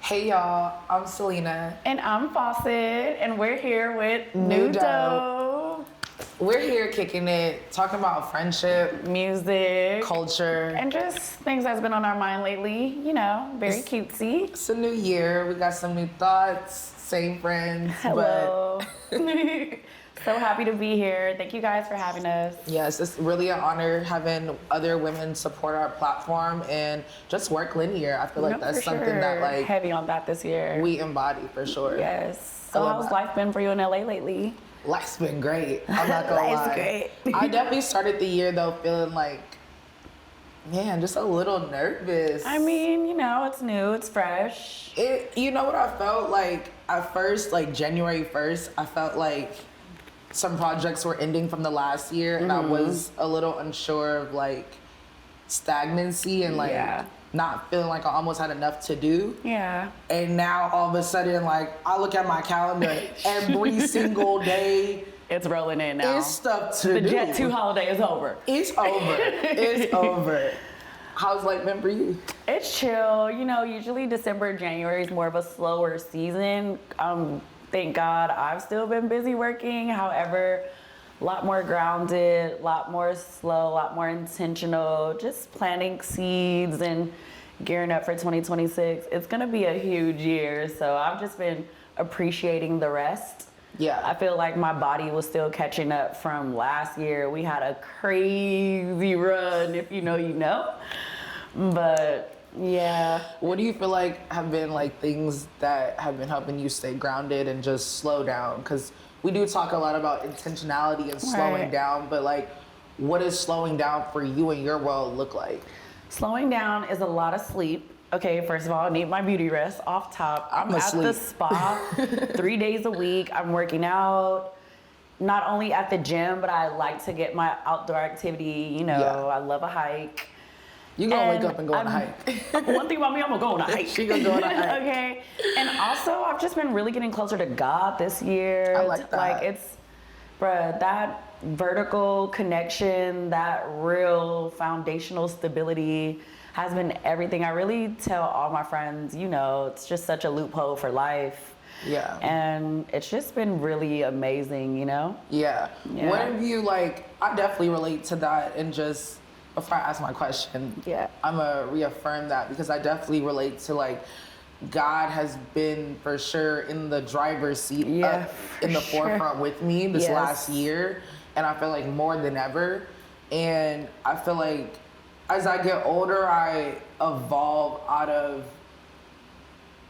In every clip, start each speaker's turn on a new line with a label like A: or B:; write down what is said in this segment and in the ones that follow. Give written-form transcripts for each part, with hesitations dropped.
A: Hey y'all, I'm Selena.
B: And I'm Faucet, and we're here with
A: New
B: New Dough.
A: We're here kicking it, talking about friendship,
B: Music,
A: culture,
B: and just things that's been on our mind lately. You know, very cutesy.
A: It's a new year. We got some new thoughts, same friends.
B: Hello. So happy to be here. Thank you guys for having us.
A: Yes, it's really an honor having other women support our platform and just work linear. I feel like that's something that like
B: heavy on that this year.
A: We embody for sure.
B: Yes. So how's life been for you in LA lately?
A: Life's been great. I'm not gonna lie.
B: Life's great.
A: I definitely started the year though feeling like, man, just a little nervous.
B: I mean, you know, it's new, it's fresh.
A: You know what I felt like at first, like January 1st, I felt like some projects were ending from the last year and I was a little unsure of like stagnancy and like not feeling like I almost had enough to do.
B: Yeah.
A: And now all of a sudden, like I look at my calendar every single day.
B: It's rolling in now.
A: It's stuff to do.
B: The Jet 2 holiday is over.
A: It's over. It's over. How's life been for you?
B: It's chill. You know, usually December, January is more of a slower season. Thank God I've still been busy working. However, a lot more grounded, a lot more slow, a lot more intentional, just planting seeds and gearing up for 2026. It's gonna be a huge year. So I've just been appreciating the rest.
A: Yeah.
B: I feel like my body was still catching up from last year. We had a crazy run, if you know, you know. But yeah.
A: What do you feel like have been like things that have been helping you stay grounded and just slow down? Because we do talk a lot about intentionality and slowing down, but like what does slowing down for you and your world look like?
B: Slowing down is a lot of sleep. Okay, first of all, I need my beauty rest off top. I'm at the spa 3 days a week. I'm working out, not only at the gym, but I like to get my outdoor activity. You know, I love a hike.
A: You gonna wake up and go on a hike.
B: One thing about me, I'm gonna go on a hike.
A: She gonna go on a hike.
B: Okay. And also, I've just been really getting closer to God this year.
A: I like that.
B: Like it's, bruh, that vertical connection, that real foundational stability has been everything. I really tell all my friends, you know, it's just such a loophole for life.
A: Yeah.
B: And it's just been really amazing, you know?
A: Yeah. What have you like, I definitely relate to that, and just before I ask my question, I'm gonna reaffirm that because I definitely relate to like God has been for sure in the driver's seat up in the forefront with me this last year, and I feel like more than ever. And I feel like as I get older, I evolve out of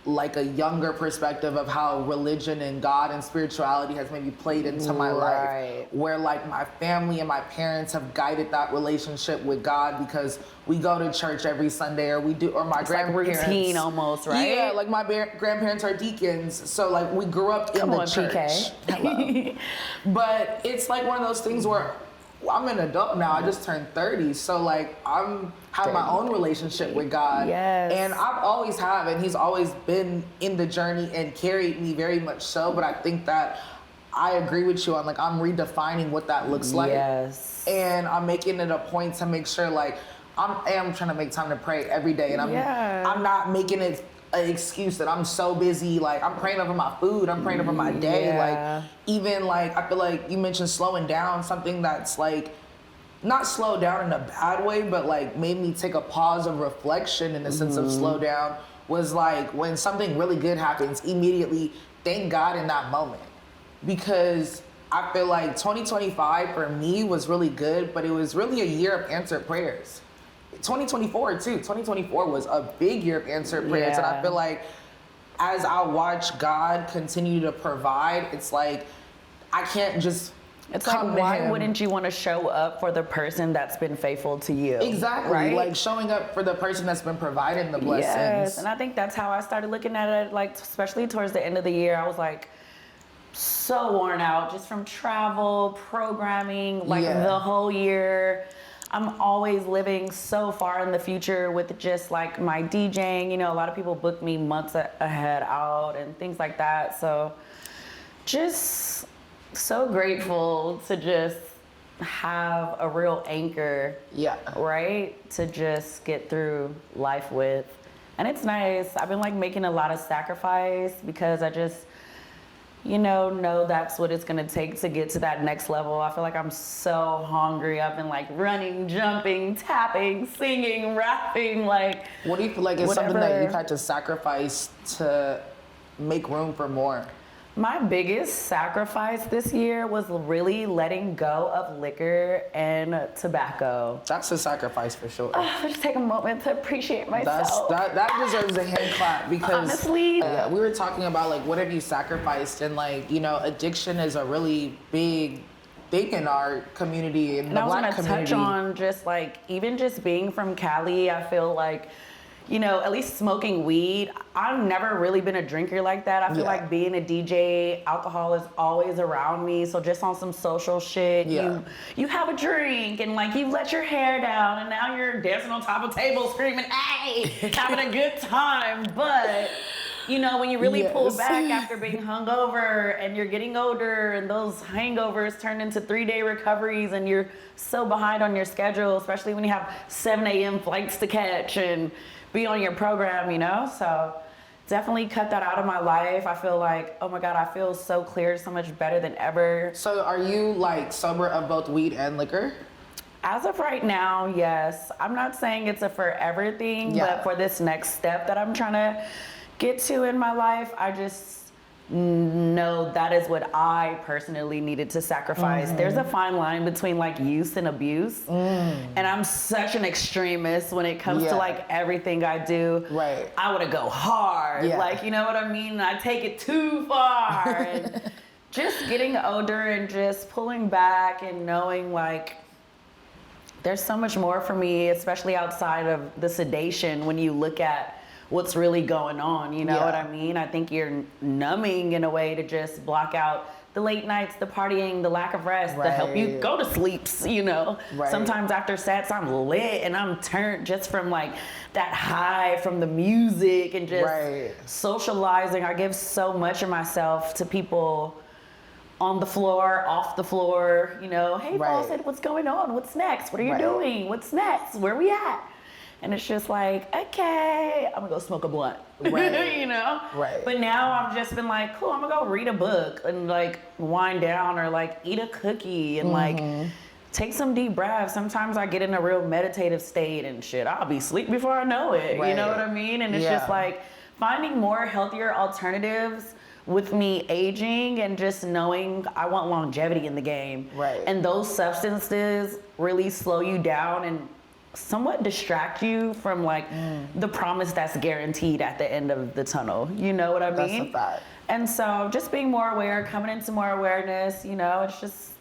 A: like a younger perspective of how religion and God and spirituality has maybe played into my life, where like my family and my parents have guided that relationship with God because we go to church every Sunday, or we do, or my grandparents.
B: Like routine almost, right?
A: Yeah, like my grandparents are deacons, so like we grew up in the church.
B: PK.
A: Hello. But it's like one of those things where I'm an adult now. I just turned 30, so like I'm have my own relationship with God.
B: Yes.
A: And I've always have, and He's always been in the journey and carried me very much so. But I think that I agree with you on like I'm redefining what that looks like.
B: Yes.
A: And I'm making it a point to make sure like I am trying to make time to pray every day, and I'm not making it an excuse that I'm so busy. Like I'm praying over my food, I'm praying over my day. Like even like I feel like you mentioned slowing down, something that's like not slow down in a bad way, but like made me take a pause of reflection in the sense of slow down, was like when something really good happens, immediately thank God in that moment. Because I feel like 2025 for me was really good, but it was really a year of answered prayers. 2024 too. 2024 was a big year of answered prayers, and I feel like as I watch God continue to provide, it's like I can't just
B: It's like, why wouldn't you want to show up for the person that's been faithful to you?
A: Exactly.
B: Right?
A: Like showing up for the person that's been providing the blessings.
B: Yes, and I think that's how I started looking at it, like especially towards the end of the year. I was like so worn out just from travel, programming, like the whole year. I'm always living so far in the future with just like my DJing. You know, a lot of people book me months ahead out and things like that. So just so grateful to just have a real anchor, right? To just get through life with. And it's nice. I've been like making a lot of sacrifice because I just, know that's what it's gonna take to get to that next level. I feel like I'm so hungry. I've been like running, jumping, tapping, singing, rapping, like.
A: What do you feel like is something that you've had to sacrifice to make room for more?
B: My biggest sacrifice this year was really letting go of liquor and tobacco.
A: That's a sacrifice for sure.
B: Just take a moment to appreciate myself.
A: That deserves a hand clap because
B: honestly,
A: we were talking about like what have you sacrificed, and like addiction is a really big thing in our community, in the Black community.
B: I was gonna touch on just like even just being from Cali, I feel like. At least smoking weed, I've never really been a drinker like that. I feel like being a DJ, alcohol is always around me. So just on some social shit, you have a drink and like you let your hair down and now you're dancing on top of tables screaming, hey, having a good time. But when you really pull back after being hungover and you're getting older and those hangovers turn into 3-day recoveries and you're so behind on your schedule, especially when you have 7 a.m. flights to catch and be on your program, so definitely cut that out of my life. I feel like, oh my God, I feel so clear, so much better than ever.
A: So are you like sober of both weed and liquor?
B: As of right now, yes. I'm not saying it's a forever thing, but for this next step that I'm trying to get to in my life, I just know that is what I personally needed to sacrifice. There's a fine line between like use and abuse. And I'm such an extremist when it comes to like everything I do.
A: Right.
B: I want to go hard. Like, you know what I mean? I take it too far. And just getting older and just pulling back and knowing like there's so much more for me, especially outside of the sedation when you look at what's really going on, you know what I mean? I think you're numbing in a way to just block out the late nights, the partying, the lack of rest, to help you go to sleeps, Sometimes after sets, I'm lit and I'm turned just from like that high from the music and just socializing. I give so much of myself to people on the floor, off the floor, hey, Faucet, what's going on? What's next? What are you doing? What's next? Where we at? And it's just like, okay, I'm gonna go smoke a blunt, But now I've just been like, cool, I'm gonna go read a book and like wind down or like eat a cookie and like take some deep breaths. Sometimes I get in a real meditative state and shit, I'll be asleep before I know it, you know what I mean? And it's just like finding more healthier alternatives with me aging and just knowing I want longevity in the game. And those substances really slow you down and somewhat distract you from like the promise that's guaranteed at the end of the tunnel. You know what I mean?
A: That's a fact.
B: And so just being more aware, coming into more awareness, it's just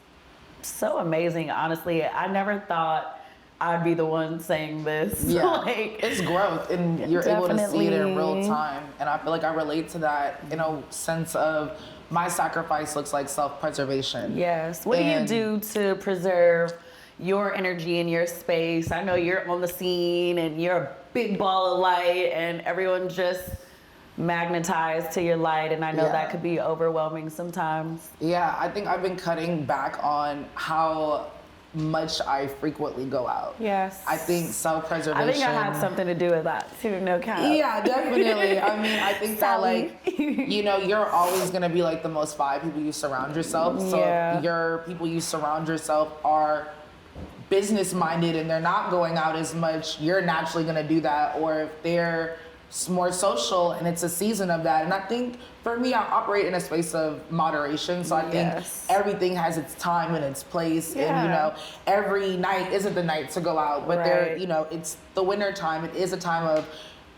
B: so amazing. Honestly, I never thought I'd be the one saying this.
A: It's growth and you're able to see it in real time. And I feel like I relate to that in a sense of my sacrifice looks like self-preservation.
B: Yes. What do you do to preserve your energy in your space? I know you're on the scene and you're a big ball of light and everyone's just magnetized to your light, and I know that could be overwhelming sometimes.
A: I think I've been cutting back on how much I frequently go out. I think self-preservation.
B: I think I had something to do with that too, no cap.
A: Yeah, definitely. I mean, I think that like, you're always gonna be like the most vibe people you surround yourself. So if your people you surround yourself are business minded and they're not going out as much, you're naturally gonna do that. Or if they're more social and it's a season of that. And I think for me, I operate in a space of moderation. So I think everything has its time and its place. And every night isn't the night to go out, but it's the winter time. It is a time of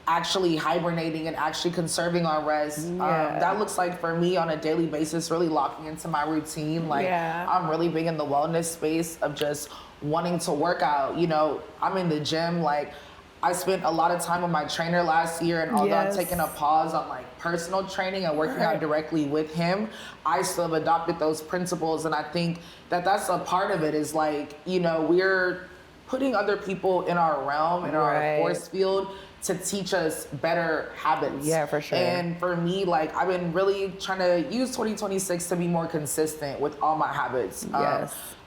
A: actually hibernating and actually conserving our rest. That looks like for me on a daily basis, really locking into my routine. Like I'm really big in the wellness space of just wanting to work out. I'm in the gym. Like I spent a lot of time with my trainer last year, and although I'm taking a pause on like personal training and working out directly with him, I still have adopted those principles. And I think that that's a part of it is like, we're putting other people in our realm, in our force field to teach us better habits.
B: Yeah, for sure.
A: And for me, like I've been really trying to use 2026 to be more consistent with all my habits.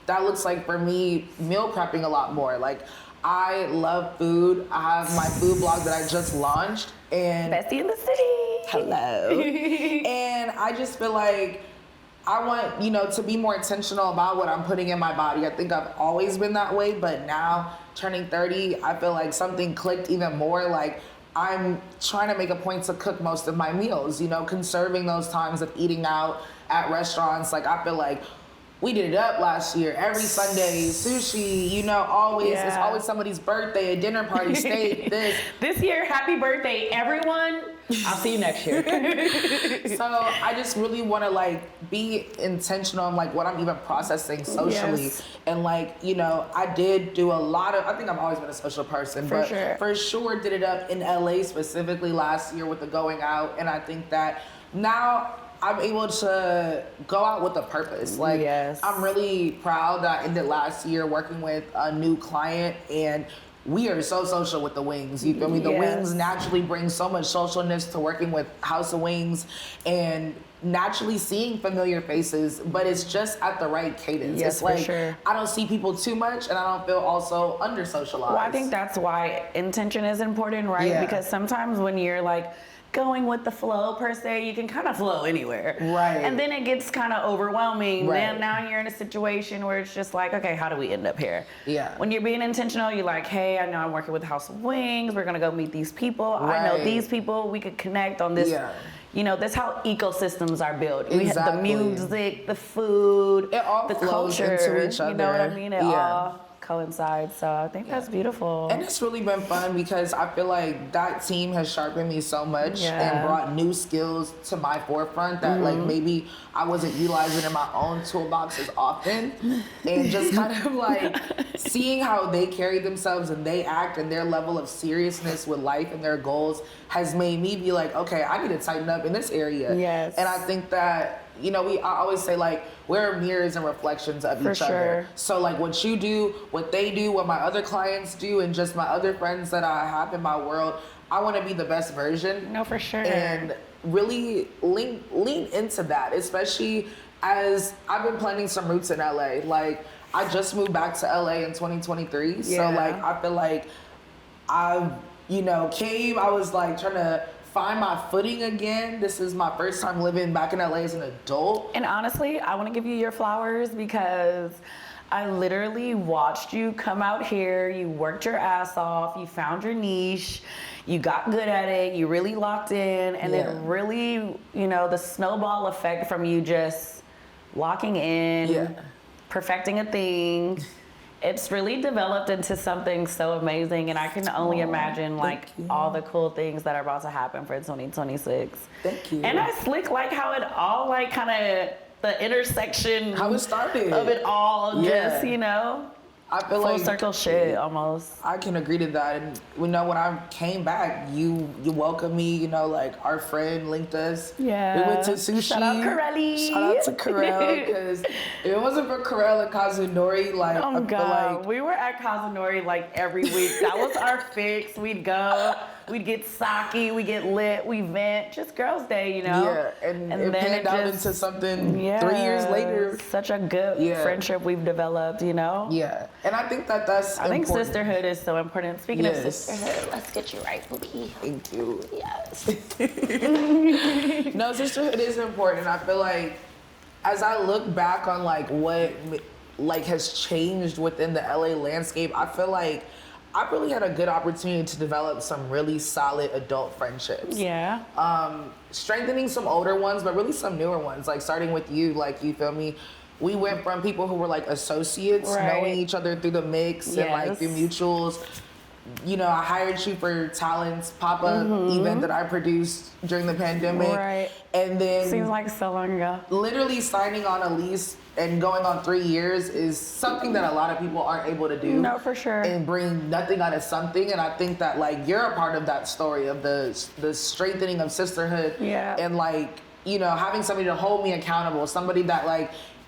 A: That looks like for me, meal prepping a lot more. Like I love food. I have my food blog that I just launched, and
B: Bestie in the city.
A: Hello. And I just feel like I want, to be more intentional about what I'm putting in my body. I think I've always been that way, but now turning 30, I feel like something clicked even more. Like, I'm trying to make a point to cook most of my meals, conserving those times of eating out at restaurants. Like, I feel like we did it up last year. Every Sunday, sushi, always, it's always somebody's birthday, a dinner party, steak, this.
B: This year, happy birthday, everyone. I'll see you next year.
A: So I just really want to be intentional on what I'm even processing socially.
B: Yes.
A: And I did do a lot of, I think I've always been a social person, for sure did it up in LA specifically last year with the going out. And I think that now I'm able to go out with a purpose. I'm really proud that I ended last year working with a new client, and we are so social with the wings. You feel me? The wings naturally bring so much socialness to working with House of Wings and naturally seeing familiar faces, but it's just at the right cadence.
B: Yes,
A: it's
B: sure.
A: I don't see people too much, and I don't feel also under socialized.
B: Well, I think that's why intention is important, right?
A: Yeah.
B: Because sometimes when you're going with the flow per se, you can kind of flow anywhere.
A: Right.
B: And then it gets kind of overwhelming.
A: Right.
B: Then now you're in a situation where it's just okay, how do we end up here?
A: Yeah.
B: When you're being intentional, you're hey, I know I'm working with House of Wings. We're gonna go meet these people. Right. I know these people. We could connect on this. Yeah. That's how ecosystems are built.
A: Exactly.
B: We have the music, the food,
A: it all
B: the
A: flows
B: culture.
A: into each other.
B: You know what I mean? It all coincide. So I think that's beautiful.
A: And it's really been fun because I feel like that team has sharpened me so much and brought new skills to my forefront that maybe I wasn't utilizing in my own toolbox as often. And just kind of seeing how they carry themselves and they act and their level of seriousness with life and their goals has made me be okay, I need to tighten up in this area.
B: Yes.
A: And I think that I always say we're mirrors and reflections of each other. So what you do, what they do, what my other clients do, and just my other friends that I have in my world, I want to be the best version.
B: No, for sure.
A: And really lean into that, especially as I've been planting some roots in LA. I just moved back to LA in 2023. So I feel I was trying to find my footing again. This is my first time living back in LA as an adult.
B: And honestly, I want to give you your flowers because I literally watched you come out here. You worked your ass off. You found your niche. You got good at it. You really locked in. And it really, the snowball effect from you just locking in, perfecting a thing. It's really developed into something so amazing, and I can only imagine all the cool things that are about to happen for 2026.
A: Thank you.
B: And I how it all kind of the intersection
A: how it started
B: of it all, just
A: I feel
B: full circle shit almost.
A: I can agree to that. And when I came back, you welcomed me, our friend linked us.
B: Yeah.
A: We went to sushi.
B: Shout out Corelli.
A: Shout out to Corel, because if it wasn't for Corel and Kazunori,
B: oh God, we were at Kazunori every week. That was our fix. We'd go, we'd get sake, we get lit, we vent, just girls' day,
A: Yeah, and it
B: then
A: panned out into something 3 years later.
B: Such a good friendship we've developed,
A: Yeah. And I think that's
B: I think
A: important.
B: Sisterhood is so important. Speaking of sisterhood, let's get you right, booby.
A: Thank you.
B: Yes.
A: No, sisterhood is important. I feel as I look back on what has changed within the LA landscape, I feel I really had a good opportunity to develop some really solid adult friendships.
B: Yeah.
A: Strengthening some older ones, but really some newer ones. Starting with you, you feel me? We went from people who were associates, knowing each other through the mix and through mutuals. I hired you for Talent's pop-up event that I produced during the pandemic.
B: Right.
A: And then
B: seems like so long ago.
A: Literally signing on a lease and going on 3 years is something that a lot of people aren't able to do.
B: No, for sure.
A: And bring nothing out of something. And I think that you're a part of that story of the strengthening of sisterhood.
B: Yeah.
A: And having somebody to hold me accountable, somebody that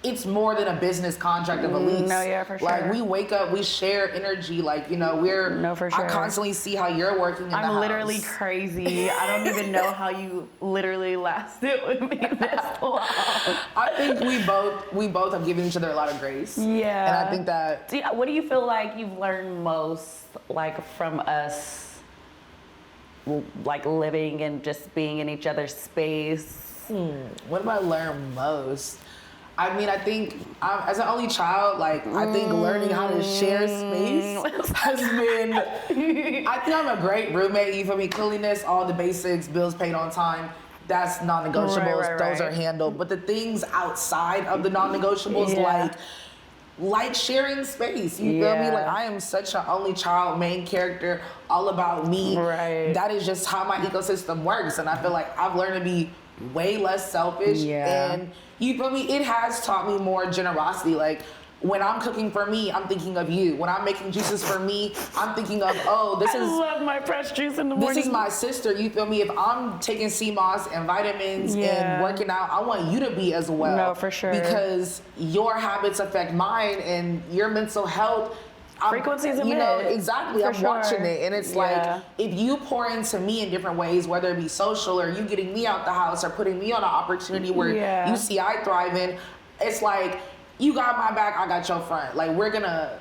A: it's more than a business contract of a lease.
B: No, yeah, for sure.
A: Like, we wake up, we share energy. Like, you know,
B: No, for sure.
A: I constantly see how you're working in the house.
B: I'm literally crazy. I don't even know how you literally lasted with me this long.
A: I think we both have given each other a lot of grace.
B: Yeah.
A: And I think that...
B: What do you feel like you've learned most, like, from us, like, living and just being in each other's space?
A: What have I learned most? I mean, I think as an only child, like, I think learning how to share space has been, I think I'm a great roommate. You feel me? Cleanliness, all the basics, bills paid on time. That's non-negotiables. Those are handled. But the things outside of the non-negotiables, like sharing space. You feel me? Like, I am such an only child, main character, all about me.
B: Right.
A: That is just how my ecosystem works. And I feel like I've learned to be way less selfish. Yeah. And you feel me? It has taught me more generosity. Like, when I'm cooking for me, I'm thinking of you. When I'm making juices for me, I'm thinking of, I
B: love my fresh juice in the morning.
A: This is my sister, you feel me? If I'm taking CMOS and vitamins and working out, I want you to be as well.
B: No, for sure.
A: Because your habits affect mine and your mental health.
B: Frequencies of
A: exactly. I'm watching it, and it's like, if you pour into me in different ways, whether it be social or you getting me out the house or putting me on an opportunity where you see I thrive in, it's like, you got my back, I got your front. Like, we're gonna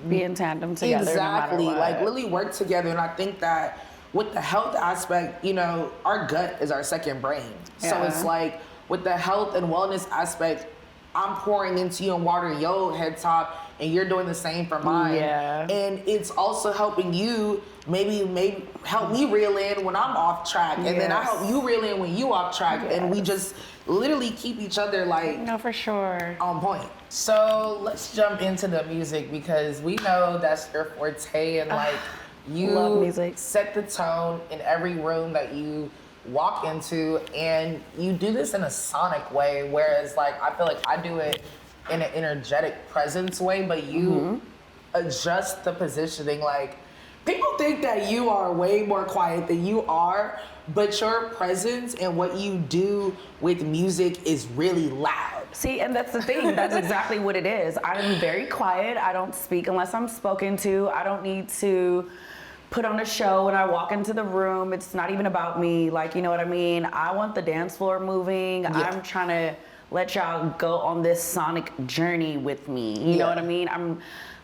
B: be in tandem together.
A: Exactly.
B: No matter what.
A: Like, really work together. And I think that with the health aspect, you know, our gut is our second brain. So it's like, with the health and wellness aspect, I'm pouring into you and watering your head top, and you're doing the same for mine.
B: Yeah.
A: And it's also helping you maybe help me reel in when I'm off track, and then I help you reel in when you off track, and we just literally keep each other
B: for sure
A: on point. So let's jump into the music, because we know that's your forte, and like, you
B: love music.
A: Set the tone in every room that you walk into, and you do this in a sonic way, whereas like I feel like I do it in an energetic presence way, but you adjust the positioning. Like, people think that you are way more quiet than you are, but your presence and what you do with music is really loud.
B: See, and that's the thing. That's exactly what it is. I'm very quiet. I don't speak unless I'm spoken to. I don't need to put on a show when I walk into the room. It's not even about me. Like, you know what I mean? I want the dance floor moving. I'm trying to let y'all go on this sonic journey with me. You know what I mean?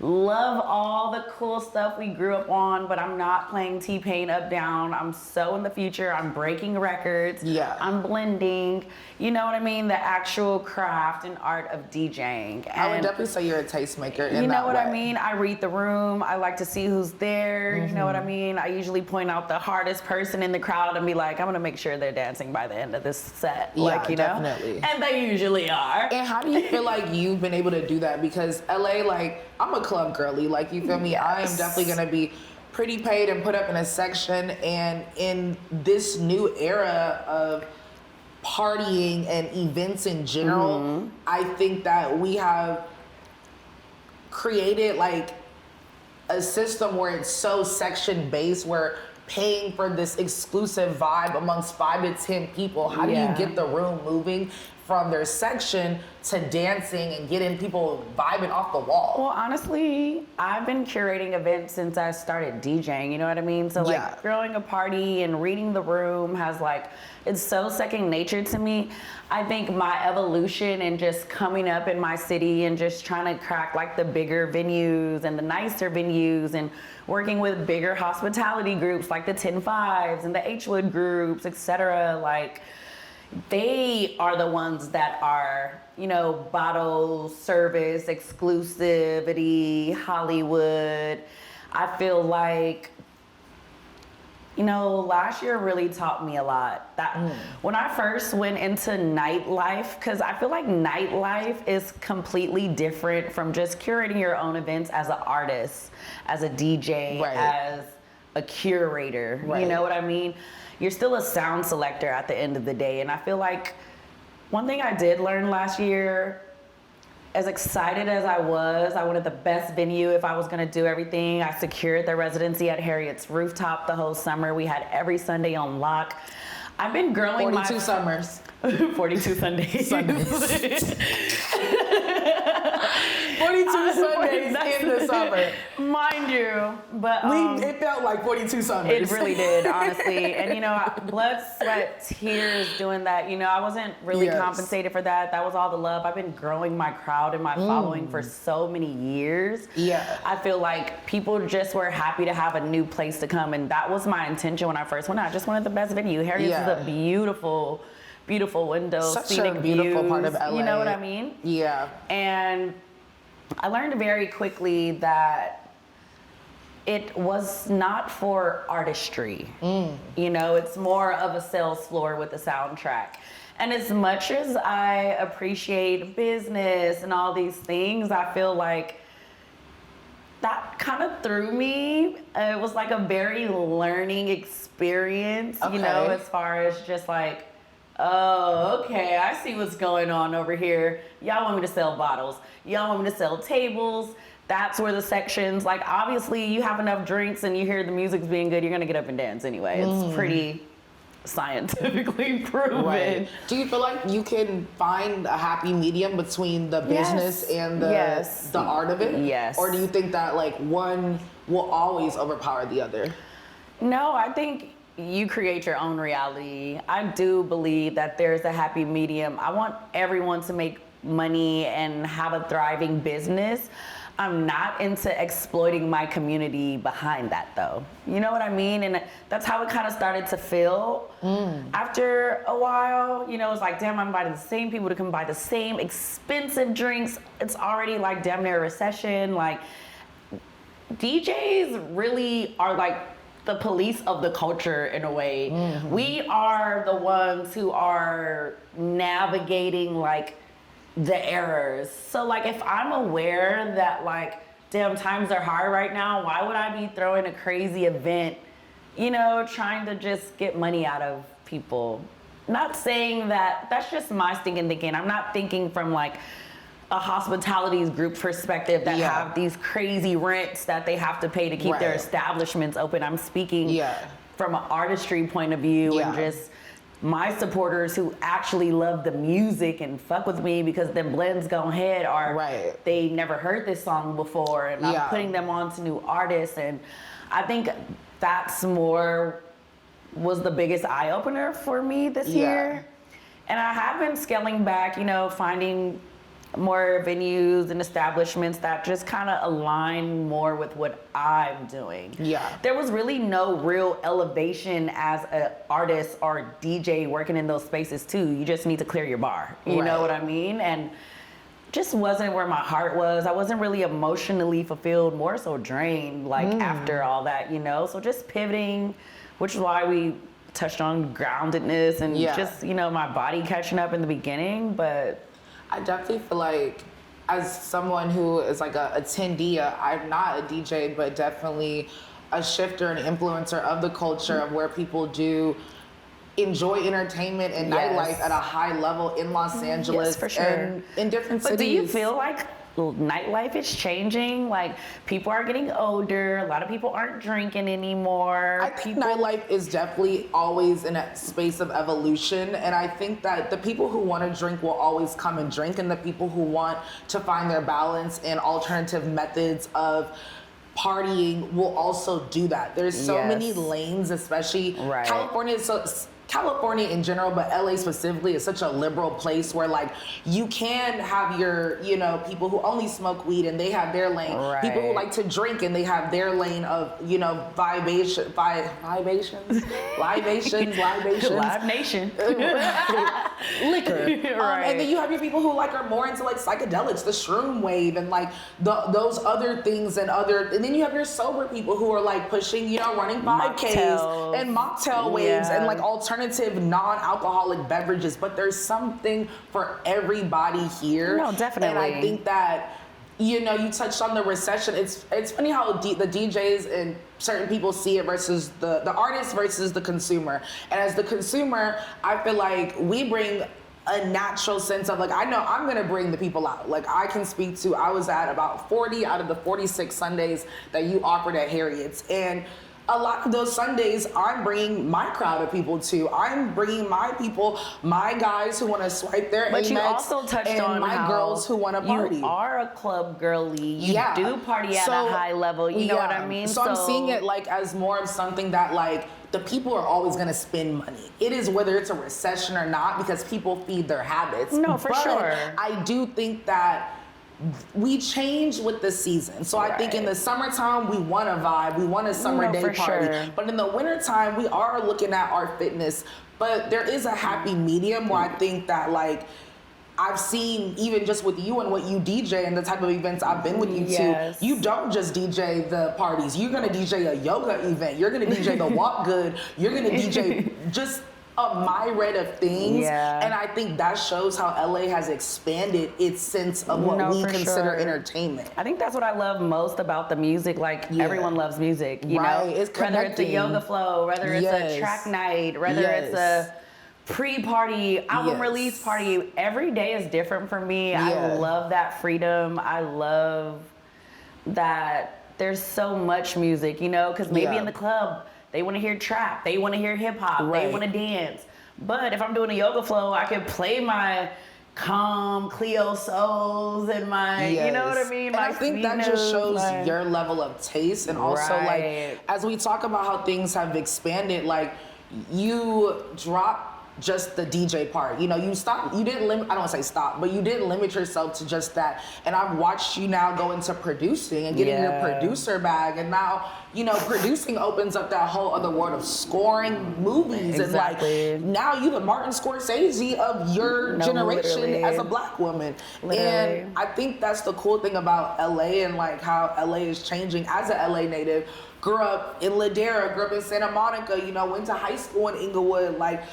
B: Love all the cool stuff we grew up on, but I'm not playing T-Pain up down. I'm so in the future. I'm breaking records. I'm blending. You know what I mean? The actual craft and art of DJing. And
A: I would definitely say you're a tastemaker in that way.
B: You know what I mean? I read the room. I like to see who's there. You know what I mean? I usually point out the hardest person in the crowd and be like, I'm gonna make sure they're dancing by the end of this set. Like, you know?
A: Definitely.
B: And they usually are.
A: And how do you feel like you've been able to do that? Because LA, like, I'm a club girly, like, you feel me? I am definitely gonna be pretty paid and put up in a section, and in this new era of partying and events in general, I think that we have created like a system where it's so section based, where paying for this exclusive vibe amongst 5 to 10 people. How do you get the room moving from their section to dancing and getting people vibing off the wall?
B: Well, honestly, I've been curating events since I started DJing, you know what I mean? So like throwing a party and reading the room has like, it's so second nature to me. I think my evolution and just coming up in my city and just trying to crack like the bigger venues and the nicer venues and working with bigger hospitality groups like the 10-5s and the H-Wood groups, etc. Like, they are the ones that are, you know, bottle service, exclusivity, Hollywood. I feel like, you know, last year really taught me a lot. That when I first went into nightlife, because I feel like nightlife is completely different from just curating your own events as an artist, as a DJ, as a curator. You know what I mean? You're still a sound selector at the end of the day. And I feel like one thing I did learn last year, as excited as I wanted the best venue if I was gonna do everything. I secured the residency at Harriet's Rooftop the whole summer. We had every Sunday on lock. I've been growing
A: 42 summers.
B: 42 Sundays.
A: 42 Sundays in the summer.
B: Mind you. But
A: it felt like 42 summers.
B: It really did, honestly. And, you know, blood, sweat, tears doing that. You know, I wasn't really compensated for that. That was all the love. I've been growing my crowd and my following for so many years.
A: Yeah.
B: I feel like people just were happy to have a new place to come. And that was my intention when I first went out. I just wanted the best venue. Harriet's is a beautiful window,
A: such
B: scenic
A: a beautiful
B: views,
A: part of LA.
B: You know what I mean?
A: Yeah.
B: And I learned very quickly that it was not for artistry. You know, it's more of a sales floor with a soundtrack. And as much as I appreciate business and all these things, I feel like that kind of threw me. It was like a very learning experience, you know, as far as just like, oh, okay, I see what's going on over here. Y'all want me to sell bottles. Y'all want me to sell tables. That's where the sections, like obviously you have enough drinks and you hear the music's being good, you're gonna get up and dance anyway. It's pretty scientifically proven.
A: Right. Do you feel like you can find a happy medium between the business and the art of it?
B: Yes.
A: Or do you think that like one will always overpower the other?
B: No, I think you create your own reality. I do believe that there's a happy medium. I want everyone to make money and have a thriving business. I'm not into exploiting my community behind that though. You know what I mean? And that's how it kind of started to feel. After a while, you know, it's like, damn, I'm inviting the same people to come buy the same expensive drinks. It's already like damn near a recession. Like DJs really are like the police of the culture in a way. We are the ones who are navigating like the errors. So like if I'm aware that like, damn, times are hard right now, why would I be throwing a crazy event, you know, trying to just get money out of people? Not saying that, that's just my stinking thinking. I'm not thinking from like a hospitality group perspective that have these crazy rents that they have to pay to keep their establishments open. I'm speaking from an artistry point of view and just my supporters who actually love the music and fuck with me because them blends gone ahead or they never heard this song before and I'm putting them on to new artists. And I think that's more was the biggest eye opener for me this year. And I have been scaling back, you know, finding more venues and establishments that just kind of align more with what I'm doing. There was really no real elevation as an artist or DJ working in those spaces too. You just need to clear your bar. You know what I mean? And just wasn't where my heart was. I wasn't really emotionally fulfilled, more so drained like after all that, you know? So just pivoting, which is why we touched on groundedness and just, you know, my body catching up in the beginning, but
A: I definitely feel like as someone who is like a attendee, I'm not a DJ, but definitely a shifter and influencer of the culture of where people do enjoy entertainment and nightlife at a high level in Los Angeles
B: for sure.
A: and in different cities.
B: But do you feel like nightlife is changing? Like people are getting older, a lot of people aren't drinking anymore.
A: I think nightlife is definitely always in a space of evolution, and I think that the people who want to drink will always come and drink, and the people who want to find their balance and alternative methods of partying will also do that. There's so many lanes, especially California is so California in general, but LA specifically is such a liberal place where like you can have your, you know, people who only smoke weed and they have their lane. People who like to drink and they have their lane of, you know, libations.
B: Live Nation.
A: Liquor. And then you have your people who like are more into like psychedelics, the shroom wave and like those other things and then you have your sober people who are like pushing, you know, running 5Ks and mocktail waves and like alternative non-alcoholic beverages, but there's something for everybody here.
B: No, definitely.
A: And I think that, you know, you touched on the recession. It's funny how the DJs and certain people see it versus the artist versus the consumer. And as the consumer, I feel like we bring a natural sense of like, I know I'm gonna bring the people out. Like I can speak to, I was at about 40 out of the 46 Sundays that you offered at Harriet's. And a lot of those Sundays, I'm bringing my crowd of people too. I'm bringing my people, my guys who want to swipe their
B: But
A: Amex,
B: you also touched on
A: my
B: how
A: girls who want to party.
B: You are a club girly. You do party at a high level. You know what I mean?
A: So I'm seeing it like as more of something that like the people are always going to spend money. It is whether it's a recession or not, because people feed their habits.
B: No, for sure.
A: I do think that we change with the season. So I think in the summertime, we want a vibe. We want a summer day party. Sure. But in the wintertime, we are looking at our fitness. But there is a happy medium where I think that like, I've seen even just with you and what you DJ and the type of events I've been with you to, you don't just DJ the parties. You're gonna DJ a yoga event. You're gonna DJ the walk good. You're gonna DJ just a myriad of things. And I think that shows how LA has expanded its sense of what we consider entertainment.
B: I think that's what I love most about the music. Like everyone loves music, you know?
A: It's
B: whether it's a yoga flow, whether it's a track night, whether it's a pre-party, album release party, every day is different for me. I love that freedom. I love that there's so much music, you know, because maybe in the club, they want to hear trap, they want to hear hip hop, they want to dance. But if I'm doing a yoga flow, I can play my calm Cleo Souls and my, you know what I mean?
A: And I think that just shows your level of taste, and also like, as we talk about how things have expanded, like you drop just the DJ part. You know, you didn't limit, I don't want to say stop, but you didn't limit yourself to just that. And I've watched you now go into producing and getting your producer bag. And now, you know, producing opens up that whole other world of scoring movies. And like, now you the Martin Scorsese of your generation as a black woman. And I think that's the cool thing about LA and like how LA is changing. As a LA native, grew up in Ladera, grew up in Santa Monica, you know, went to high school in Inglewood. Like,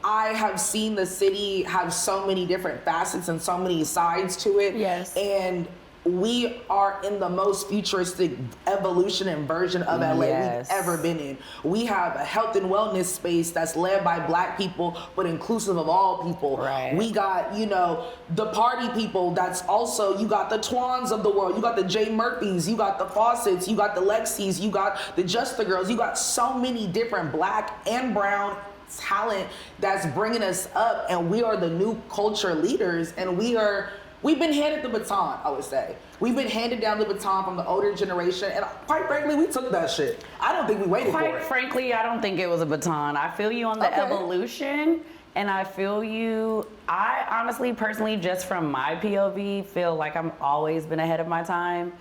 A: I have seen the city have so many different facets and so many sides to it. And we are in the most futuristic evolution and version of LA we've ever been in. We have a health and wellness space that's led by black people, but inclusive of all people. We got, you know, the party people that's also, you got the Twans of the world, you got the J Murphys, you got the Faucets, you got the Lexis, you got the Just the Girls, you got so many different black and brown talent that's bringing us up, and we are the new culture leaders, and we've been handed the baton. I would say we've been handed down the baton from the older generation, and quite frankly, we took that shit. I don't think we waited for it.
B: Quite frankly, I don't think it was a baton. I feel you on the evolution, and I feel you. I honestly, personally, just from my POV, feel like I'm always been ahead of my time,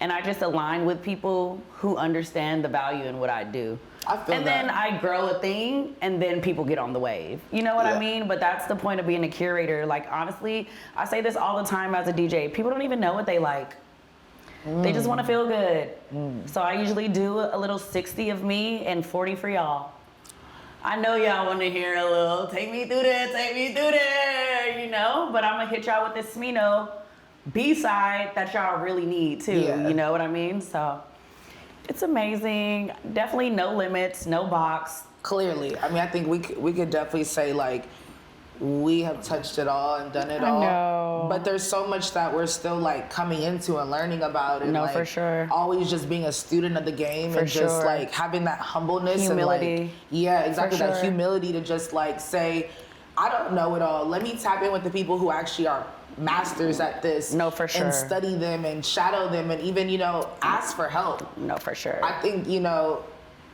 B: and I just align with people who understand the value in what I do. And then I grow a thing, and then people get on the wave. You know what I mean? But that's the point of being a curator. Like, honestly, I say this all the time as a DJ. People don't even know what they like. They just want to feel good. So I usually do a little 60 of me and 40 for y'all. I know y'all want to hear a little, take me through there, you know? But I'm going to hit y'all with this Smino B-side that y'all really need, too. You know what I mean? So it's amazing. Definitely no limits, no box.
A: Clearly. I mean, I think we could definitely say, like, we have touched it all and done it all.
B: I know.
A: But there's so much that we're still, like, coming into and learning about. And,
B: no,
A: like,
B: for sure.
A: always just being a student of the game and just, like, having that humbleness.
B: Humility.
A: And, like, exactly. That humility to just, like, say, I don't know it all. Let me tap in with the people who actually are masters at this.
B: No, for sure.
A: And study them and shadow them and even, you know, ask for help.
B: No, for sure.
A: I think, you know,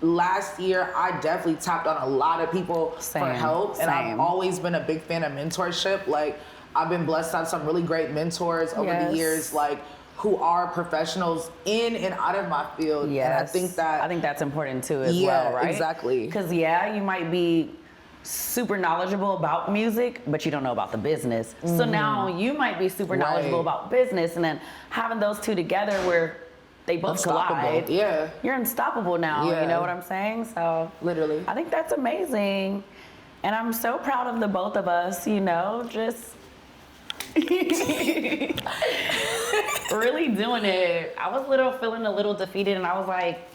A: last year I definitely tapped on a lot of people for help. And I've always been a big fan of mentorship. Like, I've been blessed to have some really great mentors over the years, like, who are professionals in and out of my field. And I think
B: that's important too as well, right?
A: Exactly.
B: Because you might be super knowledgeable about music, but you don't know about the business. So now you might be super knowledgeable about business, and then having those two together where they both collide. You're unstoppable now, you know what I'm saying? So
A: literally.
B: I think that's amazing. And I'm so proud of the both of us, you know, just really doing it. I was feeling a little defeated, and I was like,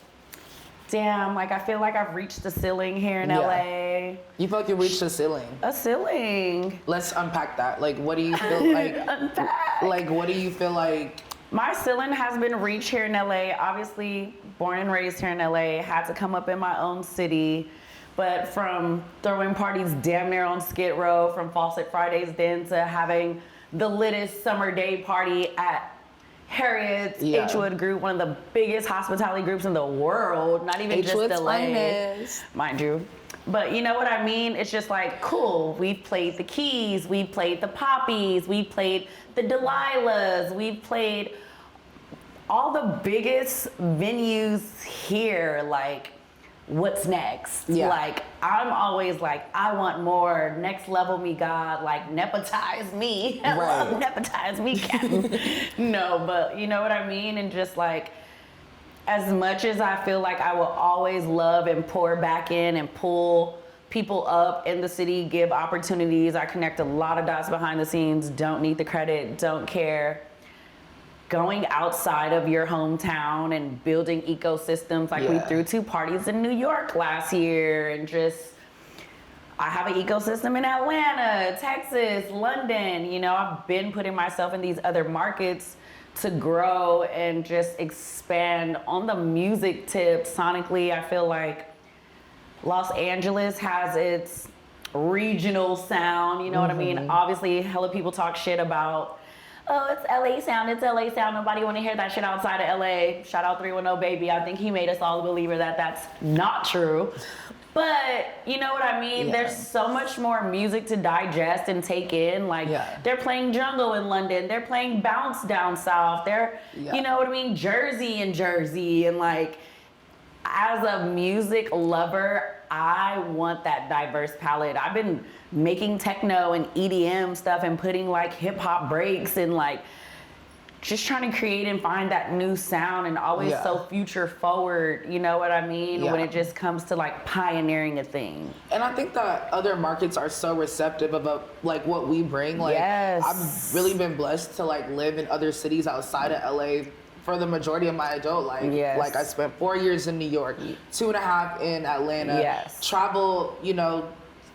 B: damn, like, I feel like I've reached the ceiling here in LA.
A: You feel like you reached the ceiling?
B: A ceiling.
A: Let's unpack that. Like, what do you feel like?
B: Unpack.
A: Like, what do you feel like
B: My ceiling has been reached here in LA. Obviously, born and raised here in LA, had to come up in my own city. But from throwing parties damn near on Skid Row, from Faucet Fridays then to having the littest summer day party at Harriet's H-Wood group, one of the biggest hospitality groups in the world, not even just LA, mind you. But you know what I mean? It's just like, cool, we've played the Keys, we've played the Poppies, we've played the Delilahs, we've played all the biggest venues here, like, what's next? Like, I'm always like, I want more, next level me, God, like, nepotize me. Nepotize me, Captain. No, but you know what I mean? And just like, as much as I feel like I will always love and pour back in and pull people up in the city, give opportunities, I connect a lot of dots behind the scenes, don't need the credit, don't care. Going outside of your hometown and building ecosystems, like we threw 2 parties in New York last year, and just, I have an ecosystem in Atlanta, Texas, London. You know, I've been putting myself in these other markets to grow and just expand. On the music tip, sonically, I feel like Los Angeles has its regional sound, you know what I mean? Obviously, hella people talk shit about, oh, it's LA sound, it's LA sound. Nobody want to hear that shit outside of LA. Shout out 310 Baby. I think he made us all a believer that that's not true. But you know what I mean? There's so much more music to digest and take in. Like, they're playing jungle in London. They're playing bounce down south. They're, you know what I mean? Jersey in Jersey. And like, as a music lover, I want that diverse palette. I've been making techno and EDM stuff and putting like hip hop breaks and like just trying to create and find that new sound, and always so future forward, you know what I mean? When it just comes to like pioneering a thing.
A: And I think that other markets are so receptive about like what we bring. Like, I've really been blessed to like live in other cities outside of LA for the majority of my adult life. Like, I spent 4 years in New York, 2.5 in Atlanta, travel, you know,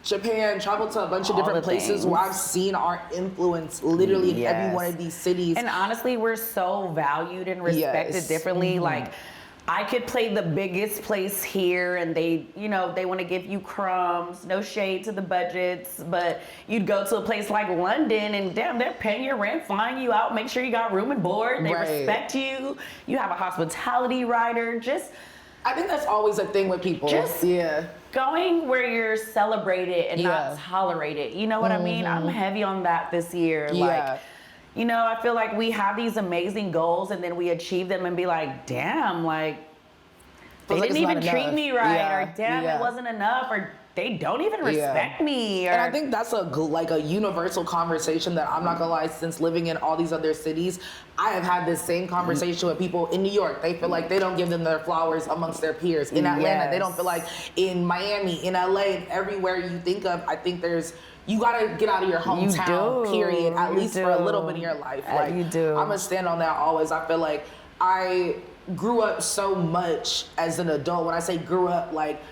A: Japan, travel to a bunch of different places where I've seen our influence literally in every one of these cities.
B: And honestly, we're so valued and respected differently. Like, I could play the biggest place here and they, you know, they want to give you crumbs, no shade to the budgets, but you'd go to a place like London and damn, they're paying your rent, flying you out, make sure you got room and board, they respect you, you have a hospitality rider. Just,
A: I think that's always a thing with people.
B: Just going where you're celebrated and not tolerated. You know what I mean? I'm heavy on that this year. Like, you know, I feel like we have these amazing goals and then we achieve them and be like, damn, like, they didn't even treat me right, or damn, it wasn't enough, or they don't even respect me. Or...
A: And I think that's a universal conversation that I'm not gonna lie, since living in all these other cities, I have had this same conversation with people in New York. They feel like they don't give them their flowers amongst their peers. In Atlanta, they don't feel like, in Miami, in LA, and everywhere you think of, I think you gotta get out of your hometown, period, at least for a little bit of your life. Like,
B: you do.
A: I'm gonna stand on that always. I feel like I grew up so much as an adult. When I say grew up, like,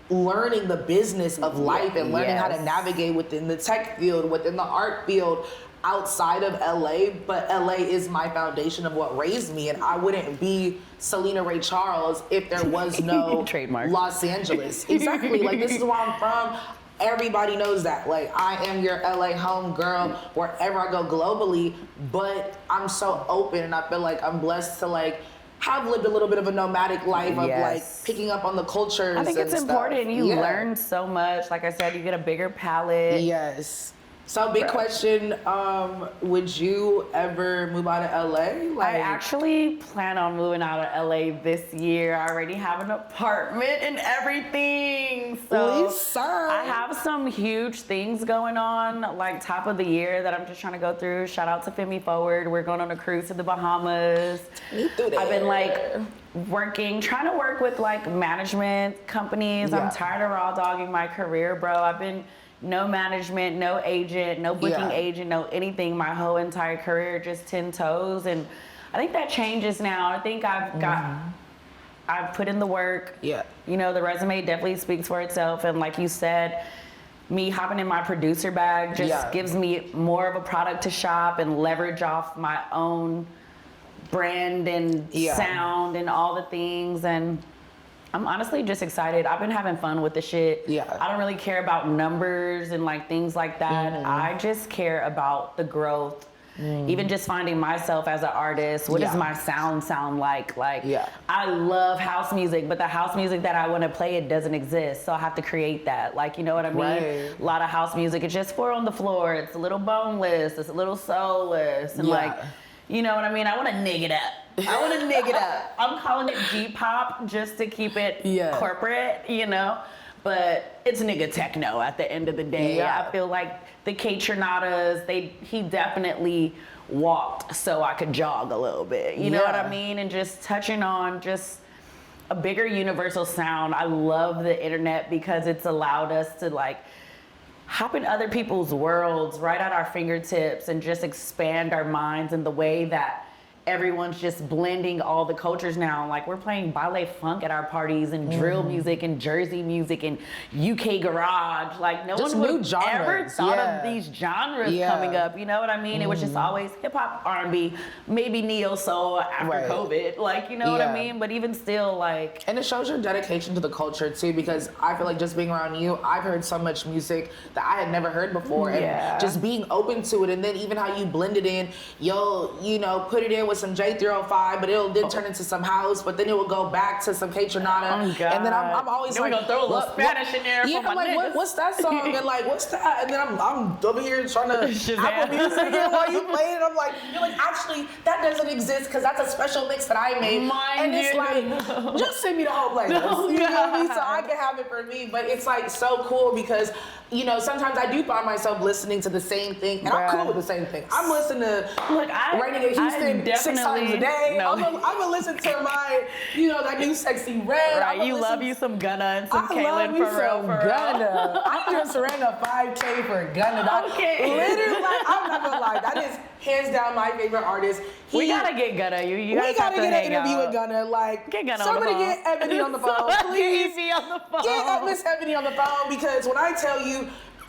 A: learning the business of life and learning how to navigate within the tech field, within the art field, outside of LA, but LA is my foundation of what raised me, and I wouldn't be Selena Ray Charles if there was no
B: trademark
A: Los Angeles. Exactly, like, this is where I'm from. Everybody knows that. Like, I am your LA home girl wherever I go globally, but I'm so open, and I feel like I'm blessed to like have lived a little bit of a nomadic life of like picking up on the cultures.
B: I think it's important. You learn so much. Like I said, you get a bigger palette.
A: So big question, would you ever move out of LA? Like,
B: I actually plan on moving out of LA this year. I already have an apartment and everything. So
A: Lisa.
B: I have some huge things going on, like top of the year, that I'm just trying to go through. Shout out to Femi Forward. We're going on a cruise to the Bahamas. I've been like trying to work with like management companies. I'm tired of raw dogging my career, bro. I've been no management, no agent, no booking agent, no anything my whole entire career, just 10 toes. And I think that changes now. I think I've put in the work. You know, the resume definitely speaks for itself. And like you said, me hopping in my producer bag just gives me more of a product to shop and leverage off my own brand and sound and all the things. And I'm honestly just excited. I've been having fun with the shit.
A: Yeah.
B: I don't really care about numbers and like things like that. I just care about the growth. Even just finding myself as an artist. What does my sound like? Like, I love house music, but the house music that I want to play, it doesn't exist. So I have to create that. Like, you know what I mean? A lot of house music, it's just four on the floor. It's a little boneless. It's a little soulless. And like, you know what I mean? I want to nig it up. I'm calling it G-pop just to keep it corporate, you know? But it's nigga techno at the end of the day. I feel like the K-Trinatas, he definitely walked so I could jog a little bit. You know what I mean? And just touching on just a bigger universal sound. I love the internet because it's allowed us to like hop in other people's worlds right at our fingertips and just expand our minds in the way that everyone's just blending all the cultures now. Like we're playing ballet funk at our parties and drill music and Jersey music and UK garage. Like no one would ever thought of these genres coming up. You know what I mean? It was just always hip hop, R&B, maybe neo soul after COVID. Like, you know what I mean? But even still, like.
A: And it shows your dedication to the culture too, because I feel like just being around you, I've heard so much music that I had never heard before. And just being open to it, and then even how you blend it in, you'll, you know, put it in with some J305, but it'll then turn into some house, but then it will go back to some K-Trinata. And then I'm always
B: then
A: like,
B: we're gonna throw a little Spanish in there.
A: Yeah,
B: for
A: I'm
B: my
A: like, what's that song? And like, what's that? And then I'm over here trying to Apple Music it while you play it. I'm like, you're like, actually, that doesn't exist because that's a special mix that I made. And it's like, just send me the whole playlist. You know what I mean? So I can have it for me. But it's like so cool because, you know, sometimes I do find myself listening to the same thing, and I'm cool with the same thing. I'm listening to Raining in Houston 6 times a day. I'm gonna listen to my, you know, that new Sexy Red.
B: Right, you love you some Gunna and some Kaylin for real.
A: Gunna. I just ran a 5K for Gunna. Literally, like, I'm not gonna lie, that is hands down my favorite artist.
B: We gotta get Gunna. You guys
A: we gotta get an interview with Gunna. Like,
B: get Gunna
A: somebody
B: on the phone.
A: get Ebony on the phone, please.
B: Get Ebony on the phone.
A: Get Miss Ebony on the phone, because when I tell you,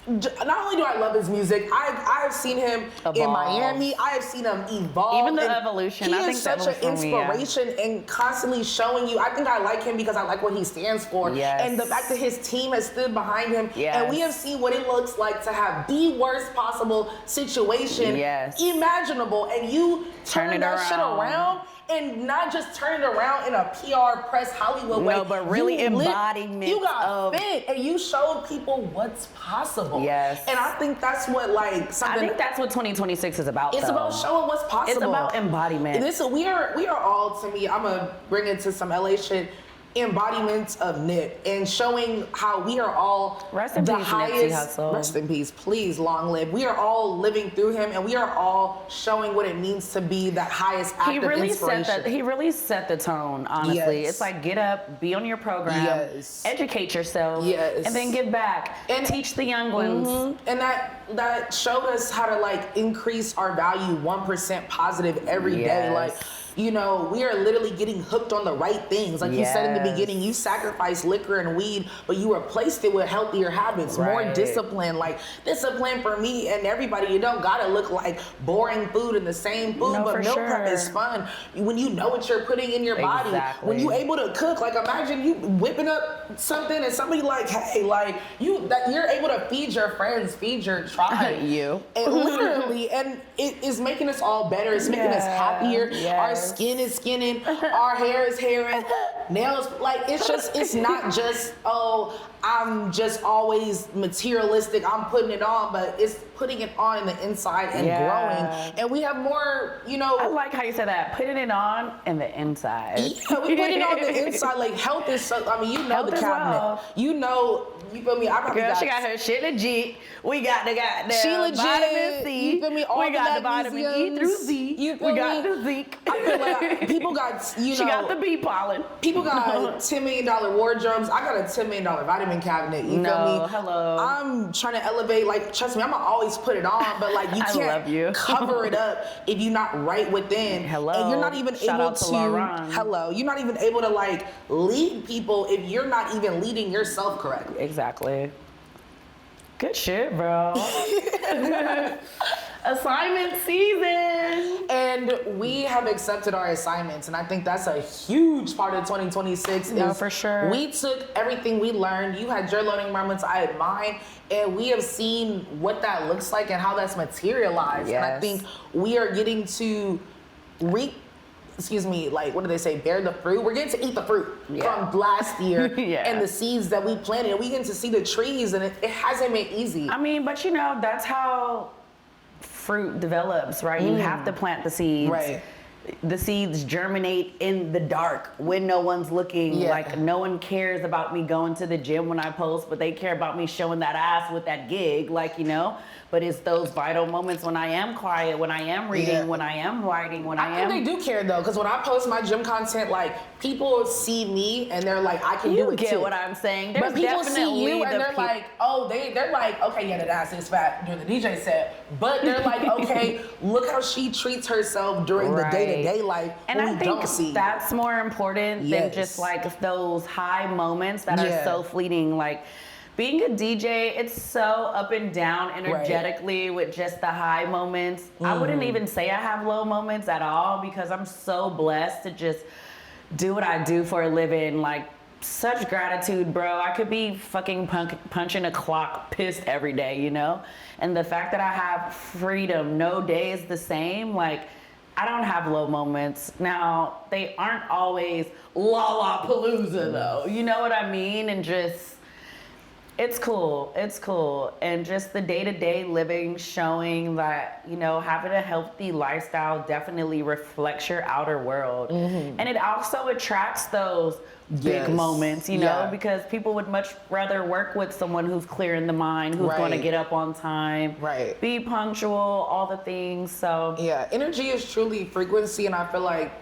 A: not only do I love his music, I have seen him in Miami. I have seen him evolve.
B: Even the evolution.
A: I think is such an inspiration and constantly showing you. I think I like him because I like what he stands for. And the fact that his team has stood behind him. And we have seen what it looks like to have the worst possible situation imaginable. And you turn that shit around. And not just turn it around in a PR press Hollywood way.
B: No, but really embodiment.
A: You got fit, and you showed people what's possible. And I think that's what something.
B: I think that's what 2026 is about.
A: It's about showing what's possible.
B: It's about embodiment.
A: We are all, to me, I'm gonna bring it to some LA shit, embodiments of Nip, and showing how we are all the highest. Rest in peace, please, long live. We are all living through him, and we are all showing what it means to be that highest act of inspiration.
B: He really set the tone, honestly. It's like, get up, be on your program, educate yourself, and then give back and teach the young ones.
A: And that showed us how to increase our value 1% positive every day. You know, we are literally getting hooked on the right things. Like you said in the beginning, you sacrificed liquor and weed, but you replaced it with healthier habits, more discipline. Discipline for me and everybody, you don't gotta look like boring food and the same food, but meal prep is fun. When you know what you're putting in your body, when you able to cook, imagine you whipping up something and somebody you're able to feed your friends, feed your tribe. And literally, and it is making us all better. It's making us happier. Our skin is skinning, our hair is hairing, nails, it's not just, I'm just always materialistic, I'm putting it on, but it's putting it on in the inside and growing. And we have more, you know.
B: I like how you said that, putting it on in the inside.
A: Yeah, we put it on the inside, health is so, you know, health the cabinet. You know, you feel me?
B: She got her shit legit. We got the goddamn vitamin C.
A: You feel me?
B: We got the vitamin E through Z. We got the zinc.
A: I feel like people got, you know.
B: She got the bee pollen.
A: People got $10 million wardrobes. I got a $10 million vitamin cabinet. You feel me?
B: Hello.
A: I'm trying to elevate. Trust me, I'm gonna always put it on, but you can't cover it up if you're not right within.
B: Hello.
A: And you're not even able to. Hello. You're not even able to lead people if you're not even leading yourself correctly.
B: Exactly. Good shit, bro. Assignment season.
A: And we have accepted our assignments, and I think that's a huge part of 2026.
B: No, for sure.
A: We took everything we learned. You had your learning moments, I had mine, and we have seen what that looks like and how that's materialized.
B: Yes.
A: And I think we are getting to what do they say? Bear the fruit. We're getting to eat the fruit from last year and the seeds that we planted. And we get to see the trees, and it hasn't been easy.
B: I mean, but that's how fruit develops, right? You have to plant the seeds.
A: Right.
B: The seeds germinate in the dark when no one's looking. Like, no one cares about me going to the gym when I post, but they care about me showing that ass with that gig, But it's those vital moments when I am quiet, when I am reading, when I am writing, when I am...
A: I think they do care, though, because when I post my gym content, people see me and they're like, I can do it too.
B: You get what I'm saying. There's
A: but people
B: definitely
A: see you and they're like, oh, they're like, okay, the ass is fat during the DJ set. But they're like, okay, look how she treats herself during the day-to-day life.
B: And I think that's more important than just those high moments that are so fleeting. Being a DJ, it's so up and down energetically with just the high moments. I wouldn't even say I have low moments at all because I'm so blessed to just do what I do for a living. Such gratitude, bro. I could be fucking punching a clock pissed every day, And the fact that I have freedom, no day is the same, I don't have low moments. Now, they aren't always Lollapalooza though, you know what I mean? And just... It's cool. And just the day-to-day living showing that, having a healthy lifestyle definitely reflects your outer world. And it also attracts those big moments, because people would much rather work with someone who's clear in the mind, who's going to get up on time, be punctual, all the things. So
A: energy is truly frequency, and I feel like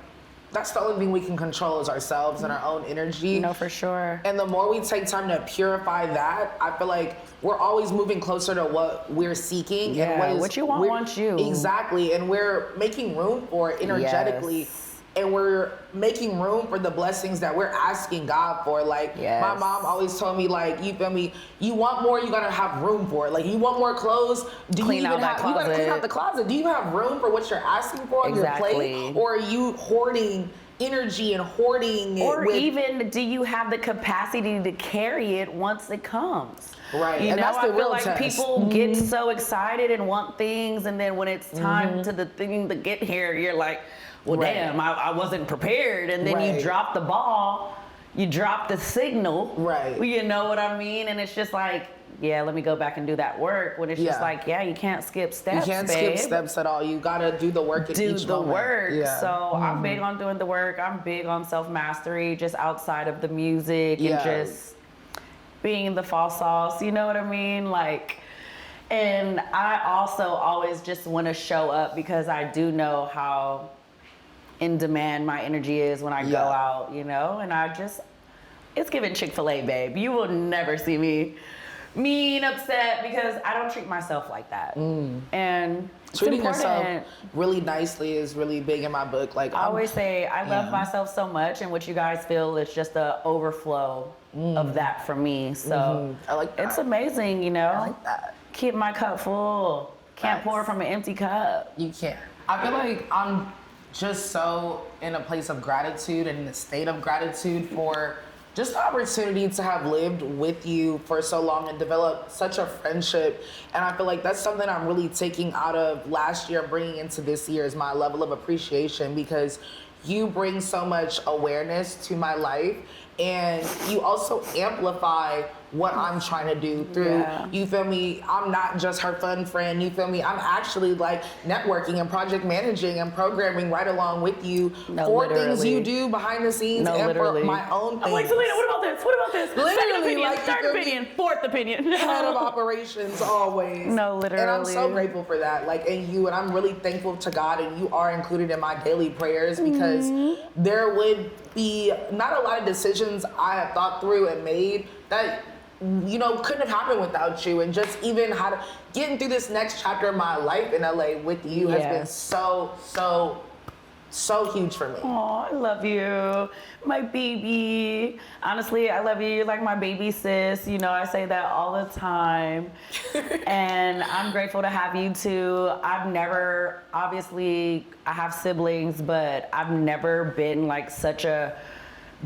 A: that's the only thing we can control is ourselves and our own energy.
B: No, for sure.
A: And the more we take time to purify that, I feel like we're always moving closer to what we're seeking.
B: Yeah,
A: and
B: what you want wants you.
A: Exactly. And we're making room for it energetically.
B: Yes.
A: And we're making room for the blessings that we're asking God for. My mom always told me, you feel me, you want more, you gotta have room for it. You want more clothes, you gotta clean out the closet. Do you have room for what you're asking for on your plate? Or are you hoarding energy and hoarding it?
B: Or even do you have the capacity to carry it once it comes?
A: Right, and that's the real test.
B: I feel like people get so excited and want things, and then when it's time to the thing to get here, you're like, well, damn, I wasn't prepared. And then you drop the ball, you drop the signal. Right. You know what I mean? And it's just let me go back and do that work. When it's just you can't skip steps,
A: You can't skip steps at all. You gotta do the work in each moment.
B: Work. Yeah. So I'm big on doing the work. I'm big on self-mastery, just outside of the music and just being the false sauce. You know what I mean? And I also always just want to show up because I do know how in demand my energy is when I go out, and it's giving Chick-fil-A, babe. You will never see me mean, upset, because I don't treat myself like that. And
A: treating yourself really nicely is really big in my book.
B: I always say I love myself so much, and what you guys feel is just the overflow of that for me. So
A: I like that.
B: It's amazing,
A: I like that.
B: Keep my cup full. Can't pour from an empty cup.
A: You can't. I feel like I'm just so in a place of gratitude and in a state of gratitude for just the opportunity to have lived with you for so long and develop such a friendship. And I feel like that's something I'm really taking out of last year and bringing into this year is my level of appreciation, because you bring so much awareness to my life, and you also amplify what I'm trying to do through, you feel me, I'm not just her fun friend, you feel me, I'm actually networking and project managing and programming right along with you for things you do behind the scenes and for my own things.
B: I'm like, Selena, what about this? What about this?
A: Literally,
B: third opinion, fourth opinion.
A: Head of operations always.
B: No, literally.
A: And I'm so grateful for that, and I'm really thankful to God, and you are included in my daily prayers, because there would be not a lot of decisions I have thought through and made that couldn't have happened without you. And just even getting through this next chapter of my life in LA with you has been so So huge for me.
B: Oh, I love you, my baby. Honestly, I love you. You're like my baby sis. You know, I say that all the time. And I'm grateful to have you too. Obviously, I have siblings, but I've never been like such a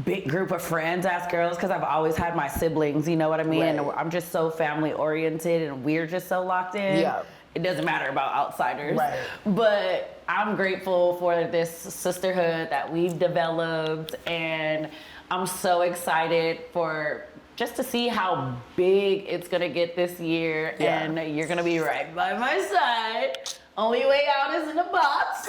B: big group of friends as girls because I've always had my siblings, you know what I mean?
A: Right.
B: And I'm just so family oriented and we're just so locked in.
A: Yeah.
B: It doesn't matter about outsiders.
A: Right.
B: But I'm grateful for this sisterhood that we've developed, and I'm so excited for just to see how big it's gonna get this year.
A: Yeah.
B: And you're gonna be right by my side. Only way out is in a box.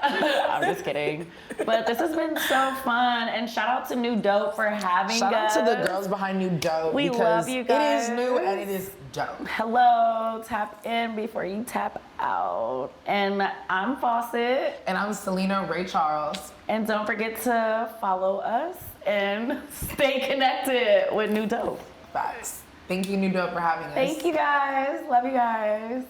B: I'm just kidding. But this has been so fun. And shout out to New Dope for having us.
A: Shout out to the girls behind New Dope.
B: We love you guys.
A: It is new and it is dope.
B: Hello, tap in before you tap out. And I'm Faucet.
A: And I'm Selena Ray Charles.
B: And don't forget to follow us and stay connected with New Dope.
A: Facts. Thank you, New Dope, for having us.
B: Thank you guys. Love you guys.